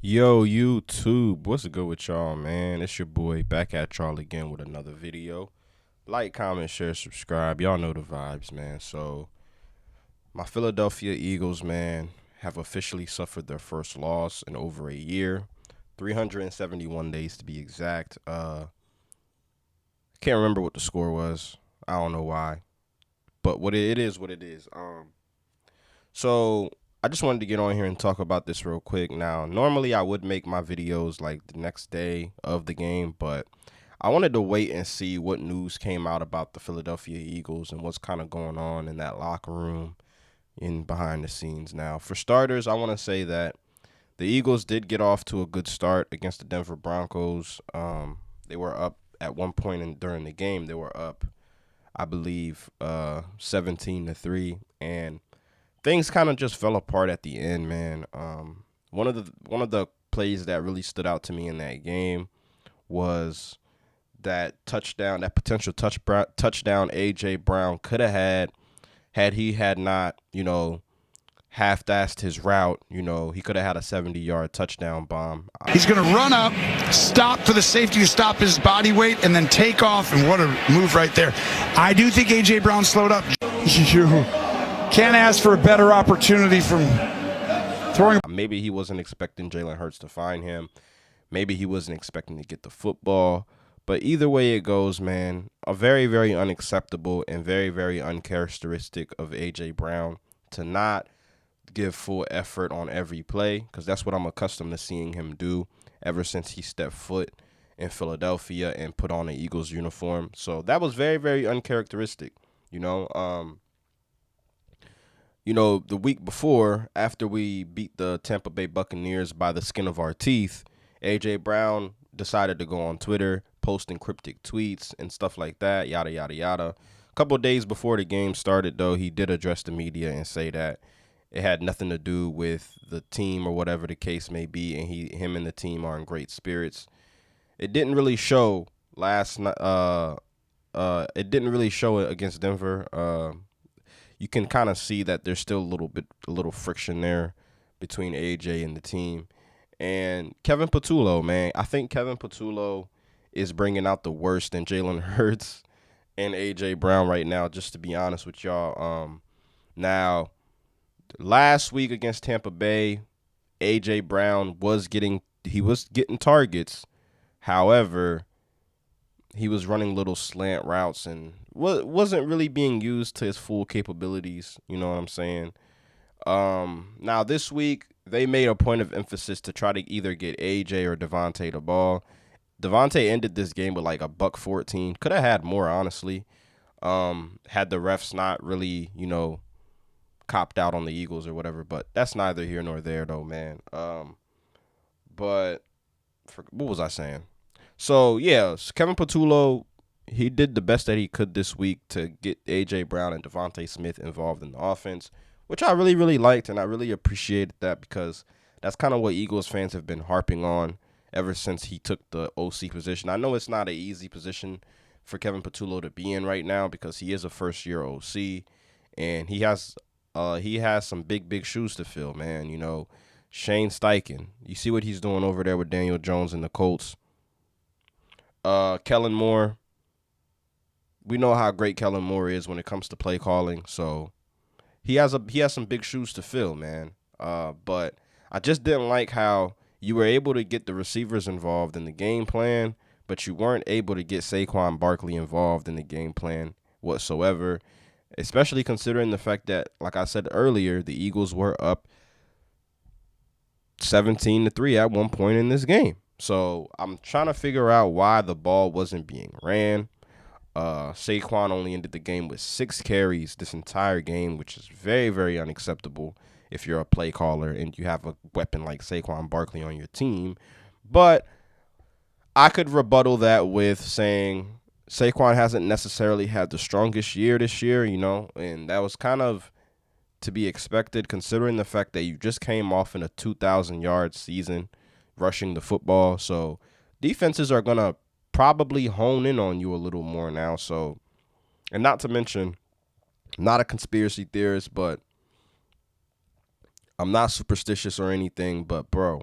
Yo, YouTube, what's good with y'all, man? It's your boy back at y'all again with another video. Like, comment, share, subscribe. Y'all know the vibes, man. So, my Philadelphia Eagles, man, have officially suffered their first loss in over a year. 371 days to be exact. Can't remember what the score was. I don't know why. But it is what it is. So I just wanted to get on here and talk about this real quick. Now, normally I would make my videos like the next day of the game, but I wanted to wait and see what news came out about the Philadelphia Eagles and what's kind of going on in that locker room in behind the scenes. Now, for starters, I want to say that the Eagles did get off to a good start against the Denver Broncos. They were up at one point during the game. They were up, I believe, 17-3, and things kind of just fell apart at the end, man. One of the plays that really stood out to me in that game was that touchdown, that potential touchdown AJ Brown could have had he had not, half-assed his route. He could have had a 70-yard touchdown bomb. He's going to run up, stop for the safety to stop his body weight, and then take off, and what a move right there. I do think A.J. Brown slowed up. You can't ask for a better opportunity from throwing. Maybe he wasn't expecting Jalen Hurts to find him. Maybe he wasn't expecting to get the football. But either way it goes, man, a very, very unacceptable and very, very uncharacteristic of A.J. Brown to not give full effort on every play, because that's what I'm accustomed to seeing him do ever since he stepped foot in Philadelphia and put on an Eagles uniform. So that was very, very uncharacteristic. The week before, after we beat the Tampa Bay Buccaneers by the skin of our teeth, A.J. Brown decided to go on Twitter, posting cryptic tweets and stuff like that, yada, yada, yada. A couple of days before the game started, though, he did address the media and say that it had nothing to do with the team or whatever the case may be, and him and the team are in great spirits. It didn't really show last night. It didn't really show it against Denver. You can kind of see that there's still a little friction there between AJ and the team. And Kevin Patullo, man, I think Kevin Patullo is bringing out the worst in Jalen Hurts and AJ Brown right now, just to be honest with y'all. Now, last week against Tampa Bay, AJ Brown was getting targets. However, he was running little slant routes and wasn't really being used to his full capabilities. You know what I'm saying? Now this week they made a point of emphasis to try to either get AJ or Devontae the ball. Devontae ended this game with like a $114. Could have had more, honestly. Had the refs not really, copped out on the Eagles or whatever. But that's neither here nor there, though, man. What was I saying? So, yeah, Kevin Patullo, he did the best that he could this week to get A.J. Brown and Devontae Smith involved in the offense, which I really, really liked, and I really appreciated that because that's kind of what Eagles fans have been harping on ever since he took the OC position. I know it's not an easy position for Kevin Patullo to be in right now because he is a first-year OC, and he has some big, big shoes to fill, man. Shane Steichen, you see what he's doing over there with Daniel Jones and the Colts. Kellen Moore, we know how great Kellen Moore is when it comes to play calling, so he has some big shoes to fill, man. But I just didn't like how you were able to get the receivers involved in the game plan, but you weren't able to get Saquon Barkley involved in the game plan whatsoever, especially considering the fact that, like I said earlier, the Eagles were up 17-3 at one point in this game. So I'm trying to figure out why the ball wasn't being ran. Saquon only ended the game with 6 carries this entire game, which is very, very unacceptable if you're a play caller and you have a weapon like Saquon Barkley on your team. But I could rebuttal that with saying Saquon hasn't necessarily had the strongest year this year, and that was kind of to be expected considering the fact that you just came off in a 2,000-yard season rushing the football. So defenses are going to probably hone in on you a little more now. So, and not to mention, not a conspiracy theorist, but I'm not superstitious or anything, but bro,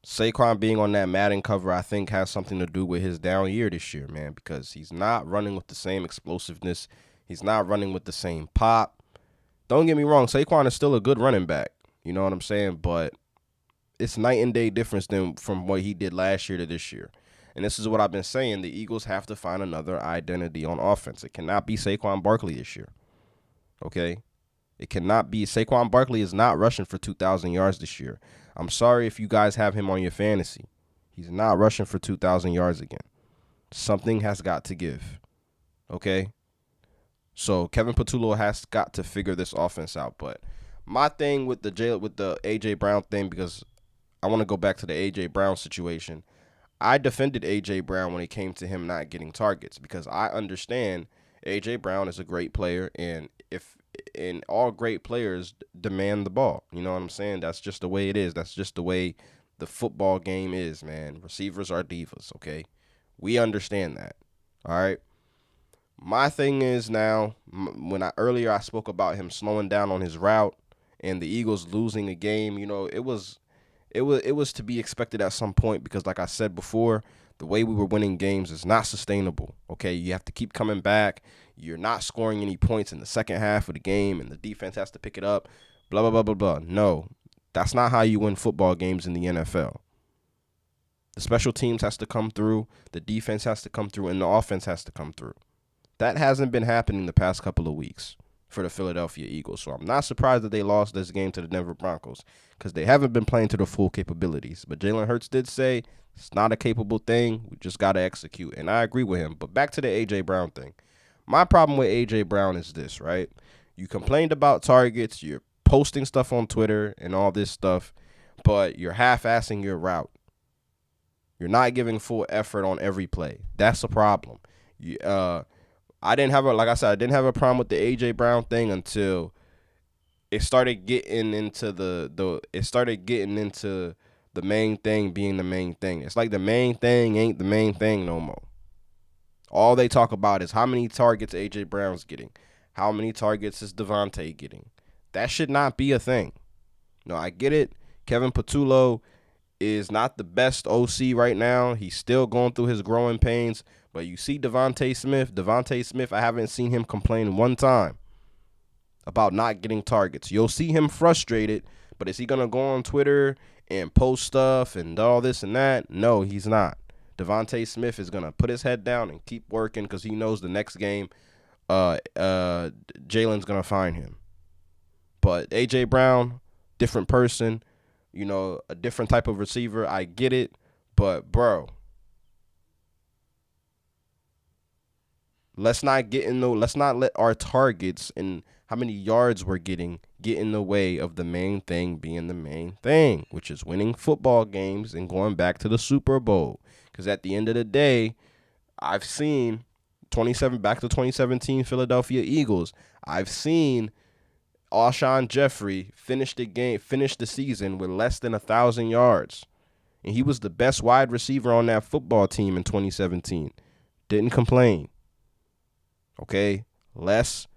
Saquon being on that Madden cover, I think, has something to do with his down year this year, man, because he's not running with the same explosiveness. He's not running with the same pop. Don't get me wrong, Saquon is still a good running back. You know what I'm saying? But it's night and day difference from what he did last year to this year. And this is what I've been saying. The Eagles have to find another identity on offense. It cannot be Saquon Barkley this year. Okay? It cannot be. Saquon Barkley is not rushing for 2,000 yards this year. I'm sorry if you guys have him on your fantasy. He's not rushing for 2,000 yards again. Something has got to give. Okay? So Kevin Patullo has got to figure this offense out. But my thing with the A.J. Brown thing, because I want to go back to the A.J. Brown situation. I defended A.J. Brown when it came to him not getting targets because I understand A.J. Brown is a great player, and all great players demand the ball. You know what I'm saying? That's just the way it is. That's just the way the football game is, man. Receivers are divas, okay? We understand that, all right? My thing is now, earlier I spoke about him slowing down on his route and the Eagles losing a game, you know, it was to be expected at some point because, like I said before, the way we were winning games is not sustainable. Okay, you have to keep coming back. You're not scoring any points in the second half of the game, and the defense has to pick it up. Blah, blah, blah, blah, blah. No, that's not how you win football games in the NFL. The special teams has to come through. The defense has to come through, and the offense has to come through. That hasn't been happening the past couple of weeks for the Philadelphia Eagles. So I'm not surprised that they lost this game to the Denver Broncos because they haven't been playing to their full capabilities. But Jalen Hurts did say it's not a capable thing. We just got to execute. And I agree with him. But back to the A.J. Brown thing. My problem with A.J. Brown is this, right? You complained about targets. You're posting stuff on Twitter and all this stuff, but you're half-assing your route. You're not giving full effort on every play. That's a problem. I didn't have a problem with the A.J. Brown thing until it started getting into the main thing being the main thing. It's like the main thing ain't the main thing no more. All they talk about is how many targets A.J. Brown's getting. How many targets is Devontae getting? That should not be a thing. No, I get it. Kevin Patullo is not the best OC right now. He's still going through his growing pains. But you see Devontae Smith, I haven't seen him complain one time about not getting targets. You'll see him frustrated, but is he going to go on Twitter and post stuff and all this and that? No, he's not. Devontae Smith is going to put his head down and keep working because he knows the next game Jalen's going to find him. But A.J. Brown, different person, you know, a different type of receiver. I get it, but, bro, let's not let our targets and how many yards we're getting get in the way of the main thing being the main thing, which is winning football games and going back to the Super Bowl. Because at the end of the day, I've seen back to 2017 Philadelphia Eagles. I've seen Alshon Jeffrey finish the season with less than 1,000 yards. And he was the best wide receiver on that football team in 2017. Didn't complain. Okay, let's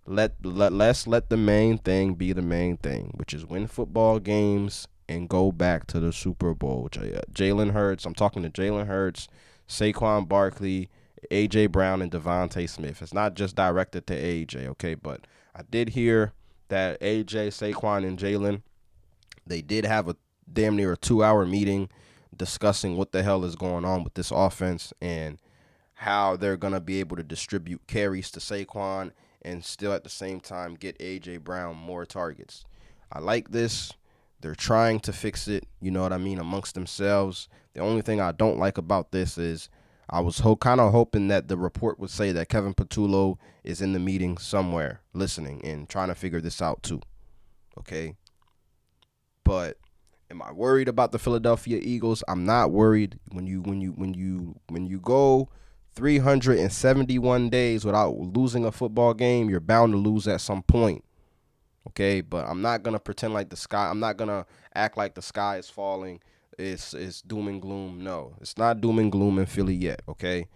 let the main thing be the main thing, which is win football games and go back to the Super Bowl. Jalen Hurts, I'm talking to Jalen Hurts, Saquon Barkley, A.J. Brown, and Devontae Smith. It's not just directed to A.J., okay, but I did hear that A.J., Saquon, and Jalen, they did have a damn near a 2-hour meeting discussing what the hell is going on with this offense and how they're going to be able to distribute carries to Saquon and still at the same time get A.J. Brown more targets. I like this. They're trying to fix it, you know what I mean, amongst themselves. The only thing I don't like about this is I was kind of hoping that the report would say that Kevin Patullo is in the meeting somewhere listening and trying to figure this out too. Okay? But am I worried about the Philadelphia Eagles? I'm not worried. When you go 371 days without losing a football game, you're bound to lose at some point. Okay, but I'm not going to pretend like I'm not going to act like the sky is falling. It's doom and gloom. No, it's not doom and gloom in Philly yet, okay?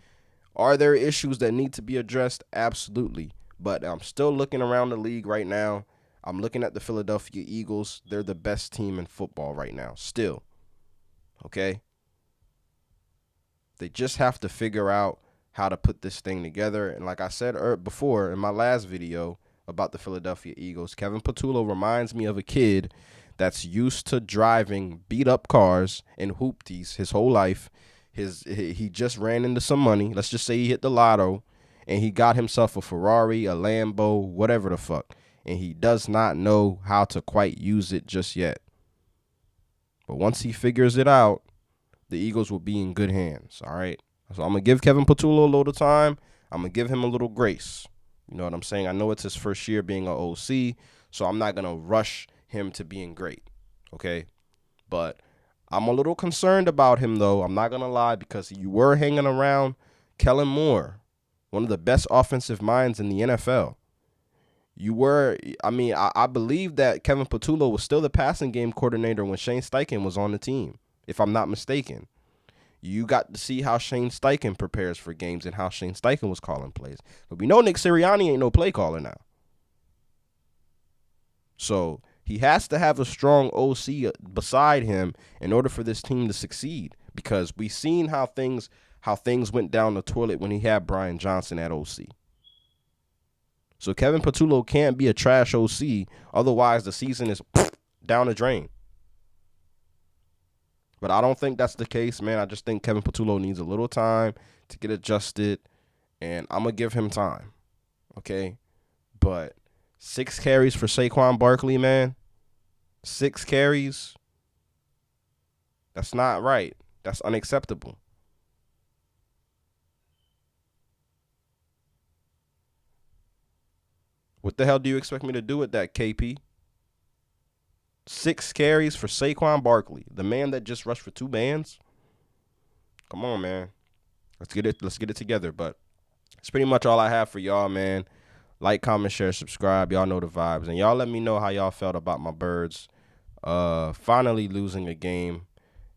Are there issues that need to be addressed? Absolutely. But I'm still looking around the league right now. I'm looking at the Philadelphia Eagles. They're the best team in football right now, still. Okay? They just have to figure out how to put this thing together. And like I said before in my last video about the Philadelphia Eagles, Kevin Patullo reminds me of a kid that's used to driving beat up cars and hoopties his whole life. He just ran into some money. Let's just say he hit the lotto and he got himself a Ferrari, a Lambo, whatever the fuck. And he does not know how to quite use it just yet. But once he figures it out, the Eagles will be in good hands, all right? So I'm going to give Kevin Patullo a little time. I'm going to give him a little grace. You know what I'm saying? I know it's his first year being an OC, so I'm not going to rush him to being great, okay? But I'm a little concerned about him, though. I'm not going to lie, because you were hanging around Kellen Moore, one of the best offensive minds in the NFL. You were, I believe that Kevin Patullo was still the passing game coordinator when Shane Steichen was on the team, if I'm not mistaken. You got to see how Shane Steichen prepares for games and how Shane Steichen was calling plays. But we know Nick Sirianni ain't no play caller now. So he has to have a strong OC beside him in order for this team to succeed, because we've seen how things went down the toilet when he had Brian Johnson at OC. So Kevin Patullo can't be a trash OC, otherwise the season is down the drain. But I don't think that's the case, man. I just think Kevin Patullo needs a little time to get adjusted, and I'm going to give him time, okay? But 6 carries for Saquon Barkley, man. 6 carries. That's not right. That's unacceptable. What the hell do you expect me to do with that, KP? 6 carries for Saquon Barkley, the man that just rushed for 2 bands. Come on, man. Let's get it together. But it's pretty much all I have for y'all, man. Like, comment, share, subscribe. Y'all know the vibes. And y'all let me know how y'all felt about my Birds finally losing a game.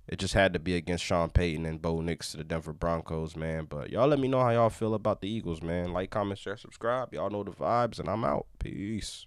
It just had to be against Sean Payton and Bo Nix to the Denver Broncos, man. But y'all let me know how y'all feel about the Eagles, man. Like, comment, share, subscribe. Y'all know the vibes, and I'm out. Peace.